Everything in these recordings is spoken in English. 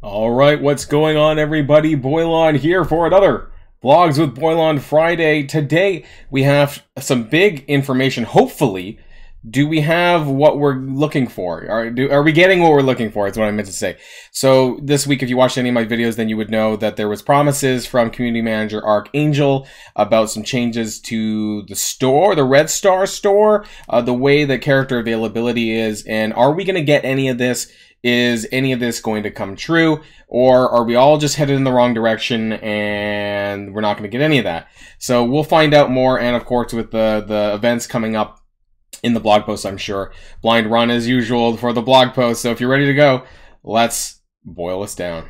All right, what's going on, everybody? Boilon here for another Vlogs with Boilon Friday. Today, we have some big information. Hopefully, do we have what we're looking for? Are we getting what we're looking for? Is what I meant to say. So this week, if you watched any of my videos, then you would know that there was promises from community manager Archangel about some changes to the store, the Red Star store, the way that character availability is, and are we going to get any of this? Is any of this going to come true, or are we all just headed in the wrong direction and we're not going to get any of that? So we'll find out more, and of course with the events coming up in the blog post, I'm sure. Blind run as usual for the blog post, so if you're ready to go, let's boil this down.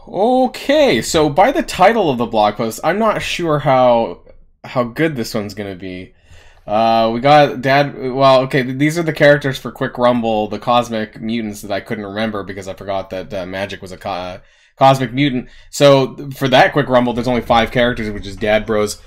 Okay, so by the title of the blog post, I'm not sure how good this one's gonna be. We got well, okay, these are the characters for Quick Rumble, the Cosmic Mutants that I couldn't remember because I forgot that Magic was a Cosmic Mutant. So for that Quick Rumble, there's only 5 characters, which is Dad Bros,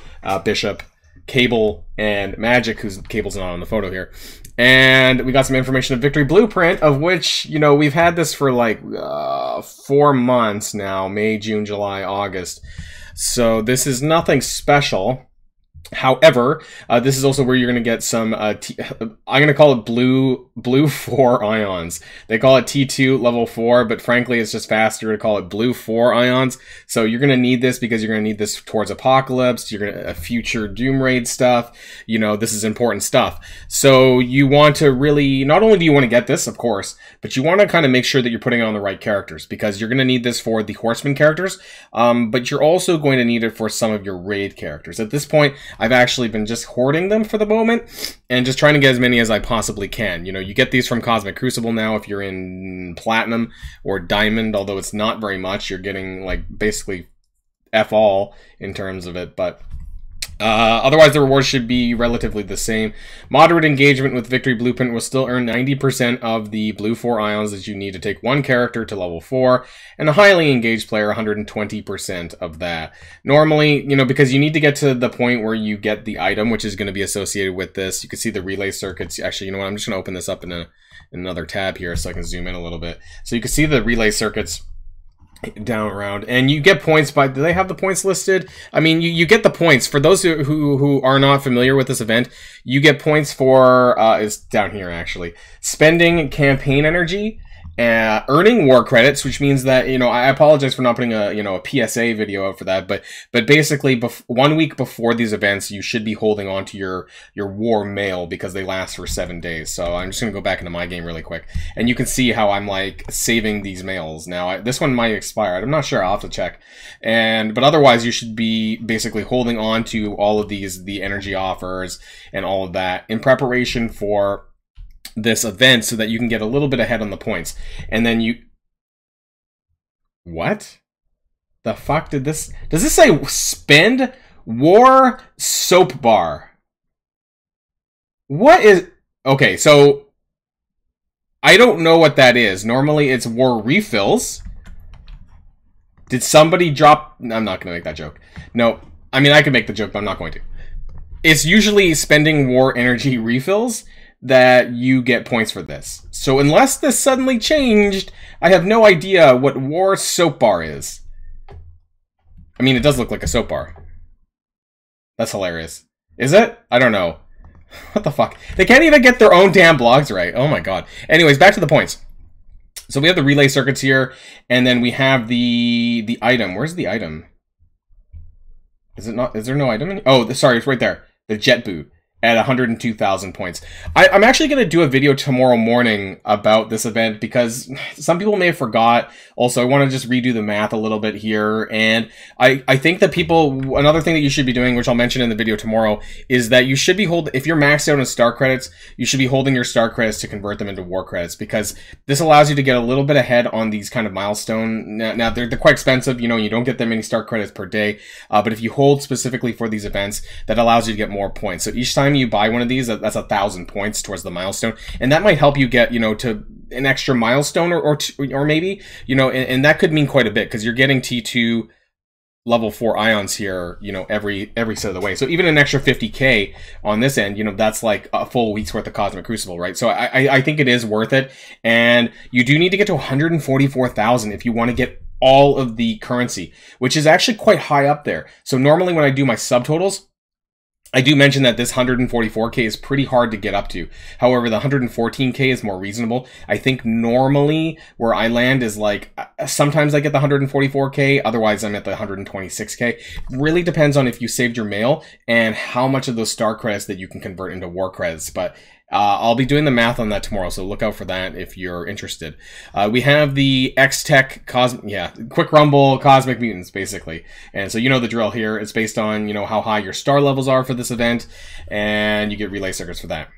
Bishop, Cable, and Magic, whose Cable's not on the photo here. And we got some information of Victory Blueprint, of which, you know, we've had this for like 4 months now, May, June, July, August. So this is nothing special. However, this is also where you're going to get some, I'm going to call it blue 4 ions. They call it T2 level 4, but frankly, it's just faster to call it blue 4 ions. So you're going to need this because you're going to need this towards Apocalypse. You're going to future Doom Raid stuff. You know, this is important stuff. So you want to really, not only do you want to get this, of course, but you want to kind of make sure that you're putting it on the right characters, because you're going to need this for the Horseman characters, but you're also going to need it for some of your Raid characters. At this point, I've actually been just hoarding them for the moment and just trying to get as many as I possibly can. You know, you get these from Cosmic Crucible now if you're in Platinum or Diamond, although it's not very much. You're getting, like, basically F all in terms of it, but otherwise the rewards should be relatively the same. Moderate engagement with Victory Blueprint will still earn 90% of the blue 4 ions that you need to take one character to level 4, and a highly engaged player 120% of that. Normally, you know, because you need to get to the point where you get the item, which is going to be associated with this. You can see the relay circuits. Actually, you know what, I'm just going to open this up in another tab here so I can zoom in a little bit. So you can see the relay circuits down around, and you get points by, do they have the points listed? I mean, you get the points. For those who are not familiar with this event, you get points for, it's down here actually, spending campaign energy, earning war credits, which means that, you know, I apologize for not putting a PSA video out for that, but basically 1 week before these events, you should be holding on to your war mail because they last for 7 days. So I'm just gonna go back into my game really quick, and you can see how I'm like saving these mails. Now this one might expire. I'm not sure. I'll have to check. But otherwise, you should be basically holding on to all of these, the energy offers and all of that, in preparation for this event, so that you can get a little bit ahead on the points. And then you, what the fuck did this, does this say spend war soap bar? What is, okay, so I don't know what that is. Normally it's war refills. Did somebody drop, I'm not gonna make that joke. No, I mean, I could make the joke, but I'm not going to. It's usually spending war energy refills that you get points for this. So unless this suddenly changed, I have no idea what war soap bar is. I mean, it does look like a soap bar. That's hilarious. Is it? I don't know. What the fuck? They can't even get their own damn blogs right. Oh my god. Anyways, back to the points. So we have the relay circuits here, and then we have the item. Where's the item? Is it not? Is there no item? Oh, sorry, it's right there. The jet boot at 102,000 points. I'm actually going to do a video tomorrow morning about this event, because some people may have forgot. Also, I want to just redo the math a little bit here. And I think that people, another thing that you should be doing, which I'll mention in the video tomorrow, is that you should be if you're maxed out on star credits, you should be holding your star credits to convert them into war credits, because this allows you to get a little bit ahead on these kind of milestone. Now they're quite expensive, you know, you don't get that many star credits per day, but if you hold specifically for these events, that allows you to get more points. So each time you buy one of these, that's 1,000 points towards the milestone, and that might help you get, you know, to an extra milestone or maybe, you know, and that could mean quite a bit, because you're getting T2 level 4 ions here, you know, every set of the way. So even an extra 50k on this end, you know, that's like a full week's worth of Cosmic Crucible, right? So I think it is worth it. And you do need to get to 144,000 if you want to get all of the currency, which is actually quite high up there. So normally when I do my subtotals, I do mention that this 144k is pretty hard to get up to. However, the 114k is more reasonable. I think normally where I land is like, sometimes I get the 144k, otherwise I'm at the 126k. Really depends on if you saved your mail and how much of those star credits that you can convert into war credits. But I'll be doing the math on that tomorrow, so look out for that if you're interested. We have the X-Tech Quick Rumble Cosmic Mutants, basically. And so you know the drill here. It's based on, you know, how high your star levels are for this event, and you get relay circuits for that.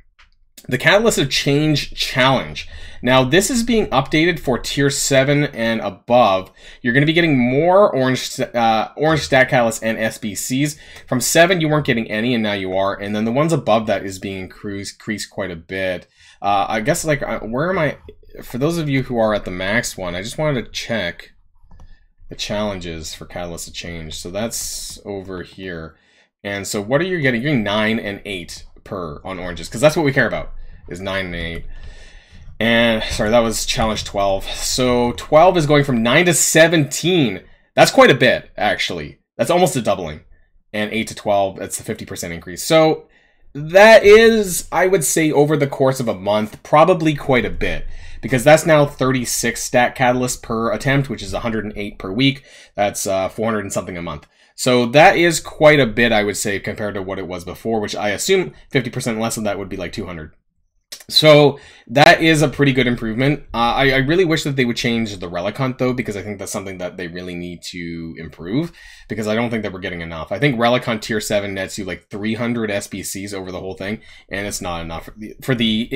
The Catalyst of Change Challenge. Now, this is being updated for Tier 7 and above. You're going to be getting more orange Stack Catalysts and SBCs. From 7, you weren't getting any, and now you are. And then the ones above that is being increased quite a bit. I guess, like, where am I? For those of you who are at the max one, I just wanted to check the challenges for Catalyst of Change. So that's over here. And so what are you getting? You're getting 9 and 8 per on oranges, because that's what we care about, is 9 and 8. And sorry, that was challenge 12. So 12 is going from 9 to 17. That's quite a bit, actually. That's almost a doubling. And 8 to 12, that's a 50% increase. So that is, I would say, over the course of a month, probably quite a bit, because that's now 36 stat catalysts per attempt, which is 108 per week. That's 400 and something a month. So that is quite a bit, I would say, compared to what it was before, which I assume 50% less of that would be like 200. So that is a pretty good improvement. I really wish that they would change the Relic Hunt, though, because I think that's something that they really need to improve, because I don't think that we're getting enough. I think Relic Hunt Tier 7 nets you like 300 SBCs over the whole thing, and it's not enough for the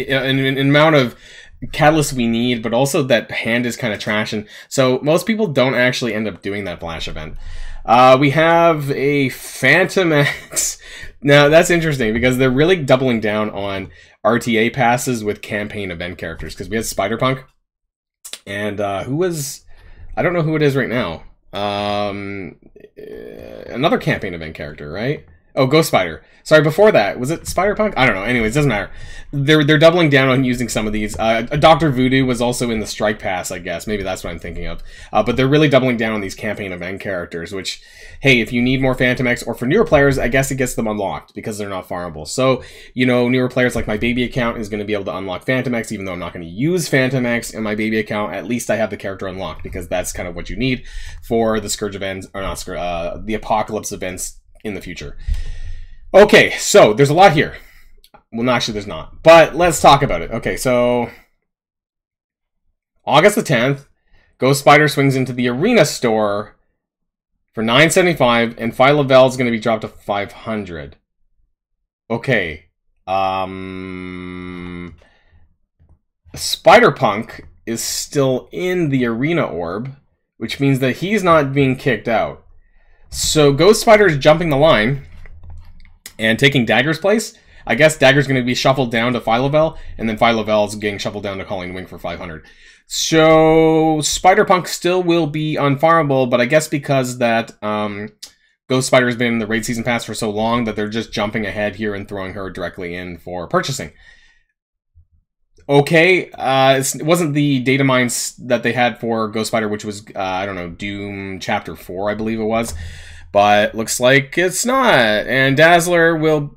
amount of catalysts we need, but also that hand is kind of trash, and so most people don't actually end up doing that Flash event. We have a Phantom X. Now, that's interesting because they're really doubling down on RTA passes with campaign event characters, because we had Spider-Punk, and who was... I don't know who it is right now. Another campaign event character, right? Oh, Ghost Spider. Sorry, before that, was it Spider-Punk? I don't know. Anyways, doesn't matter. They're doubling down on using some of these. Dr. Voodoo was also in the Strike Pass, I guess. Maybe that's what I'm thinking of. But they're really doubling down on these campaign event characters, which, hey, if you need more Phantom X, or for newer players, I guess it gets them unlocked because they're not farmable. So, you know, newer players like my baby account is going to be able to unlock Phantom X, even though I'm not going to use Phantom X in my baby account. At least I have the character unlocked, because that's kind of what you need for the Scourge events, or not Scourge, the Apocalypse events in the future. Okay, so there's a lot here. Well, no, actually there's not. But let's talk about it. Okay, so August the 10th, Ghost Spider swings into the Arena store for $9.75, and Phyla-Vel is going to be dropped to $500. Okay. Spider-Punk is still in the Arena orb, which means that he's not being kicked out. So Ghost Spider is jumping the line and taking Dagger's place. I guess Dagger's going to be shuffled down to Phyla-Vel, and then Phyla-Vel's getting shuffled down to Calling Wing for 500. So Spider-Punk still will be unfarmable, but I guess because that Ghost Spider has been in the Raid Season Pass for so long that they're just jumping ahead here and throwing her directly in for purchasing. Okay, it wasn't the data mines that they had for Ghost Spider, which was, I don't know, Doom Chapter 4, I believe it was. But looks like it's not. And Dazzler will...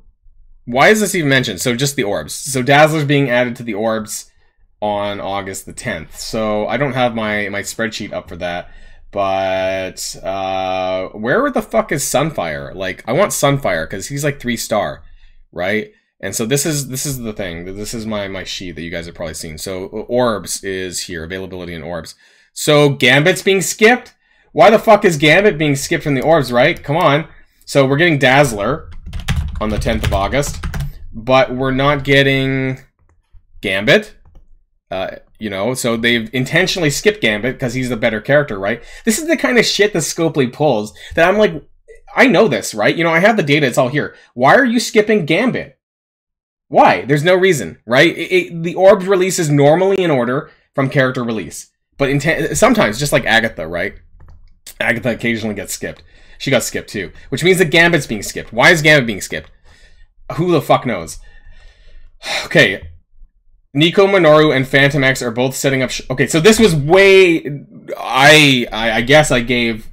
Why is this even mentioned? So just the orbs. So Dazzler's being added to the orbs on August the 10th. So I don't have my spreadsheet up for that. But where the fuck is Sunfire? Like, I want Sunfire because he's like 3-star, right? And so this is the thing. This is my sheet that you guys have probably seen. So orbs is here. Availability in orbs. So Gambit's being skipped? Why the fuck is Gambit being skipped from the orbs, right? Come on. So we're getting Dazzler on the 10th of August, but we're not getting Gambit. You know, so they've intentionally skipped Gambit because he's the better character, right? This is the kind of shit that Scopely pulls that I'm like, I know this, right? You know, I have the data, it's all here. Why are you skipping Gambit? Why? There's no reason, right? The orbs release is normally in order from character release, but sometimes, just like Agatha, right? Agatha occasionally gets skipped. She got skipped too, which means that Gambit's being skipped. Why is Gambit being skipped? Who the fuck knows? Okay. Nico Minoru and Phantom X are both setting up... okay, so this was way... I guess I gave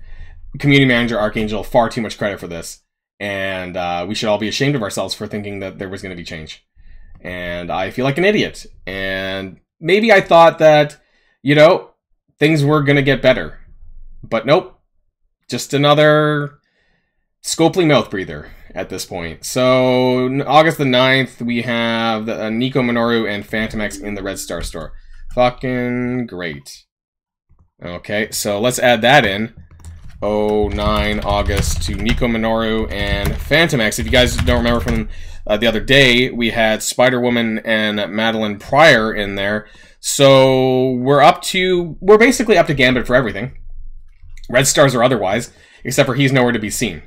Community Manager Archangel far too much credit for this. And we should all be ashamed of ourselves for thinking that there was going to be change. And I feel like an idiot. And maybe I thought that, you know, things were going to get better. But nope. Just another Scopely mouth breather at this point. So, August the 9th, we have Nico Minoru and Phantom X in the Red Star store. Fucking great. Okay, so let's add that in. 09 August to Nico Minoru and Phantom X. If you guys don't remember from the other day, we had Spider-Woman and Madeline Pryor in there. So we're basically up to Gambit for everything. Red Stars or otherwise, except for he's nowhere to be seen.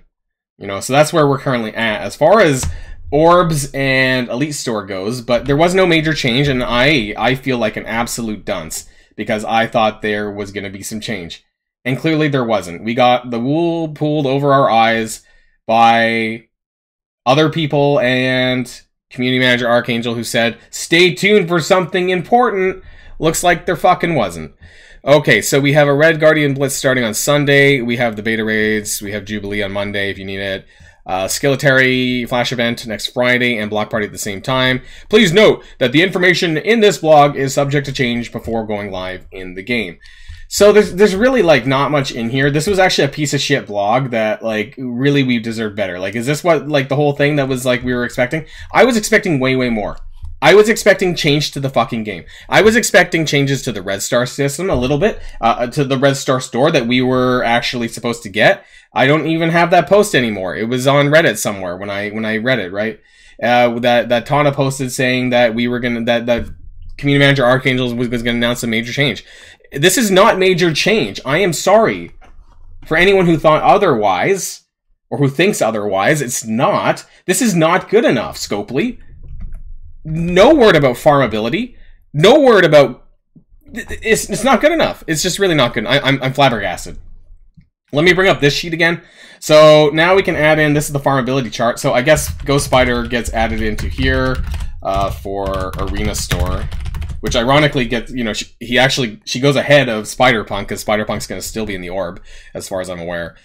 You know, so that's where we're currently at as far as Orbs and Elite Store goes, but there was no major change, and I feel like an absolute dunce because I thought there was going to be some change. And clearly there wasn't. We got the wool pulled over our eyes by other people and Community Manager Archangel who said, stay tuned for something important. Looks like there fucking wasn't. Okay, so we have a Red Guardian Blitz starting on Sunday. We have the beta raids. We have Jubilee on Monday if you need it. Skilletary Flash event next Friday and Block Party at the same time. Please note that the information in this blog is subject to change before going live in the game. So there's really, like, not much in here. This was actually a piece of shit blog that, like, really we deserved better. Like, is this what, like, the whole thing that was, like, we were expecting? I was expecting way, way more. I was expecting change to the fucking game. I was expecting changes to the Red Star system a little bit, to the Red Star store that we were actually supposed to get. I don't even have that post anymore. It was on Reddit somewhere when I read it, right? That Tana posted saying that we were gonna that Community Manager Archangel was gonna announce a major change. This is not major change. I am sorry for anyone who thought otherwise or who thinks otherwise. It's not. This is not good enough, Scopely. No word about farmability. No word about... It's not good enough. It's just really not good. I'm flabbergasted. Let me bring up this sheet again. So now we can add in... This is the farmability chart. So I guess Ghost Spider gets added into here for Arena Store. Which ironically gets... You know, she goes ahead of Spider-Punk because Spider-Punk's going to still be in the orb, as far as I'm aware.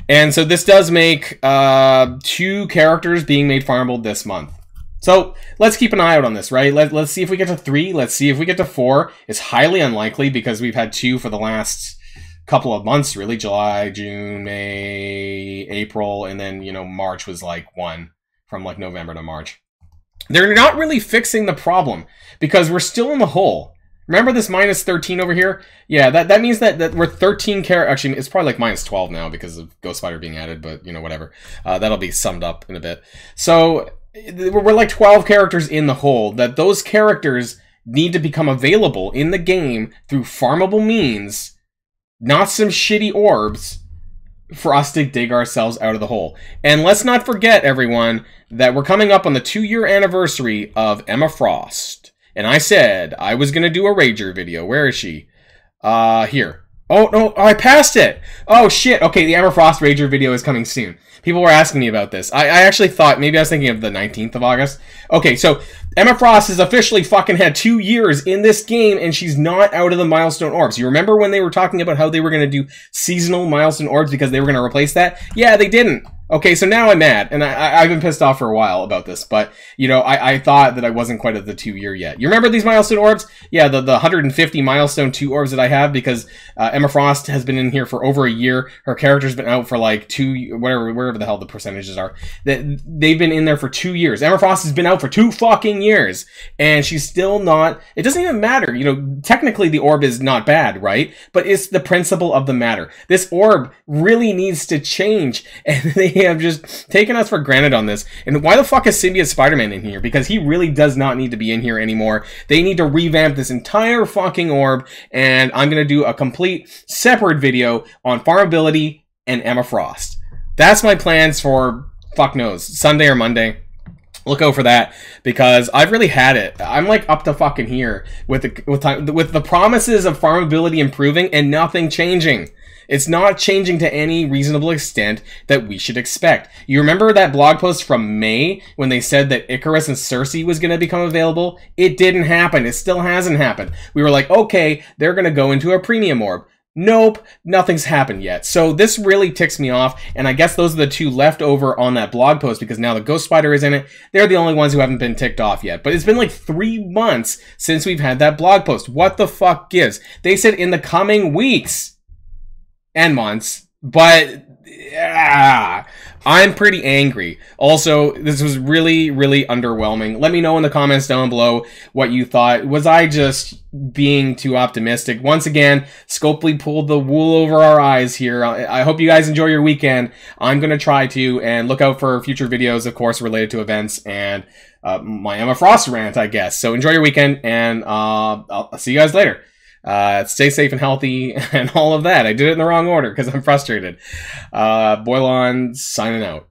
And so this does make 2 characters being made farmable this month. So let's keep an eye out on this, right? Let's see if we get to 3. Let's see if we get to 4. It's highly unlikely because we've had 2 for the last couple of months, really. July, June, May, April, and then, you know, March was like 1 from like November to March. They're not really fixing the problem because we're still in the hole. Remember this minus 13 over here? Yeah, that means that we're 13 characters. Actually, it's probably like minus 12 now because of Ghost Spider being added, but, you know, whatever. That'll be summed up in a bit. So... we're like 12 characters in the hole, that those characters need to become available in the game through farmable means, not some shitty orbs, for us to dig ourselves out of the hole. And let's not forget, everyone, that we're coming up on the 2-year anniversary of Emma Frost. And I said I was going to do a Rager video. Where is she? Here. Oh, no, I passed it! Oh, shit. Okay, the Emma Frost Rager video is coming soon. People were asking me about this. I actually thought, maybe I was thinking of the 19th of August. Okay, so Emma Frost has officially fucking had 2 years in this game, and she's not out of the milestone orbs. You remember when they were talking about how they were going to do seasonal milestone orbs because they were going to replace that? Yeah, they didn't. Okay, so now I'm mad, and I've been pissed off for a while about this, but, you know, I thought that I wasn't quite at the 2-year yet. You remember these milestone orbs? Yeah, the 150 milestone 2 orbs that I have, because Emma Frost has been in here for over a year. Her character's been out for like 2, wherever the hell the percentages are. They've been in there for 2 years. Emma Frost has been out for 2 fucking years, and she's still not... It doesn't even matter, you know, technically the orb is not bad, right? But it's the principle of the matter. This orb really needs to change, and they have just taken us for granted on this. And why the fuck is Symbiote Spider-Man in here? Because he really does not need to be in here anymore. They need to revamp this entire fucking orb, and I'm going to do a complete separate video on farmability and Emma Frost. That's my plans for, fuck knows, Sunday or Monday. Look out for that, because I've really had it. I'm like up to fucking here with the promises of farmability improving and nothing changing. It's not changing to any reasonable extent that we should expect. You remember that blog post from May when they said that Icarus and Circe was going to become available? It didn't happen. It still hasn't happened. We were like, okay, they're going to go into a premium orb. Nope, nothing's happened yet. So this really ticks me off, and I guess those are the two left over on that blog post because now the Ghost Spider is in it. They're the only ones who haven't been ticked off yet. But it's been like 3 months since we've had that blog post. What the fuck gives? They said in the coming weeks and months, but I'm pretty angry. Also, this was really, really underwhelming. Let me know in the comments down below what you thought. Was I just being too optimistic? Once again, Scopely pulled the wool over our eyes here. I hope you guys enjoy your weekend. I'm going to try to, and look out for future videos, of course, related to events and my Emma Frost rant, I guess. So enjoy your weekend, and I'll see you guys later. Stay safe and healthy and all of that. I did it in the wrong order because I'm frustrated. Boilon signing out.